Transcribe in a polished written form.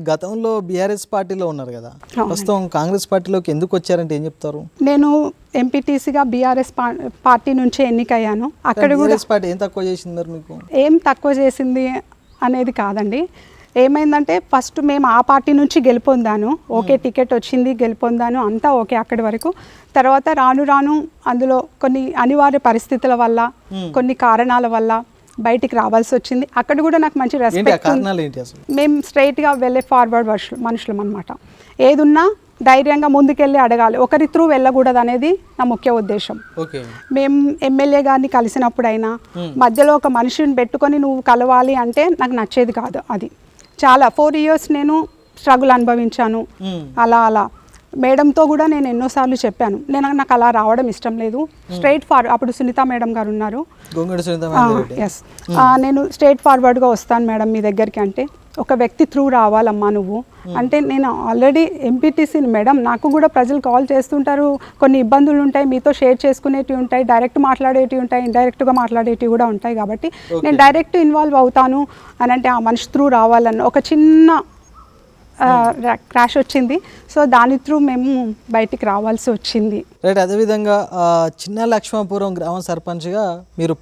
గతంలో బీఆర్ఎస్ పార్టీలో ఉన్నారు కదా, ప్రస్తుతం కాంగ్రెస్ పార్టీలోకి ఎందుకు వచ్చారంటే ఏం చెప్తారు? నేను ఎంపీటీసీగా బీఆర్ఎస్ పార్టీ నుంచి ఎన్నికయ్యాను. అక్కడ కూడా బీఆర్ఎస్ పార్టీ ఏం తక్కువ చేసింది మరి మీకు? ఏం తక్కువ చేసింది అనేది కాదండి. ఏమైందంటే ఫస్ట్ మేము ఆ పార్టీ నుంచి గెలుపొందాను. ఓకే, టికెట్ వచ్చింది, గెలుపొందాను, అంతా ఓకే అక్కడి వరకు. తర్వాత రాను రాను అందులో కొన్ని అనివార్య పరిస్థితుల వల్ల, కొన్ని కారణాల వల్ల బయటికి రావాల్సి వచ్చింది. అక్కడ కూడా నాకు మంచి రెస్పెక్ట్. మేము స్ట్రైట్గా వెళ్ళే ఫార్వర్డ్ మనుషులం అనమాట. ఏదున్నా ధైర్యంగా ముందుకెళ్ళి అడగాలి, ఒకరి త్రూ వెళ్ళకూడదు అనేది నా ముఖ్య ఉద్దేశం. మేము ఎమ్మెల్యే గారిని కలిసినప్పుడైనా మధ్యలో ఒక మనిషిని పెట్టుకొని నువ్వు కలవాలి అంటే నాకు నచ్చేది కాదు. అది చాలా 4 years నేను స్ట్రగుల్ అనుభవించాను. అలా మేడంతో కూడా నేను ఎన్నోసార్లు చెప్పాను, నాకు అలా రావడం ఇష్టం లేదు. స్ట్రైట్ ఫార్వర్డ్, అప్పుడు సునీత మేడం గారు ఉన్నారు. ఎస్, నేను స్ట్రైట్ ఫార్వర్డ్గా వస్తాను మేడం మీ దగ్గరికి అంటే, ఒక వ్యక్తి త్రూ రావాలమ్మా నువ్వు అంటే. నేను ఆల్రెడీ ఎంపీటీసీని మేడం, నాకు కూడా ప్రజలు కాల్ చేస్తుంటారు, కొన్ని ఇబ్బందులు ఉంటాయి, మీతో షేర్ చేసుకునేటివి ఉంటాయి, డైరెక్ట్ మాట్లాడేటివి ఉంటాయి, ఇండైరెక్ట్గా మాట్లాడేటివి కూడా ఉంటాయి. కాబట్టి నేను డైరెక్ట్ ఇన్వాల్వ్ అవుతాను అని అంటే ఆ మనిషి త్రూ రావాలన్న ఒక చిన్న క్రాష్ వచ్చింది. సో దాని త్రూ మేము బయటికి రావాల్సి వచ్చింది. రైట్. అదేవిధంగా చిన్న లక్ష్మాపురం గ్రామ సర్పంచ్గా మీరు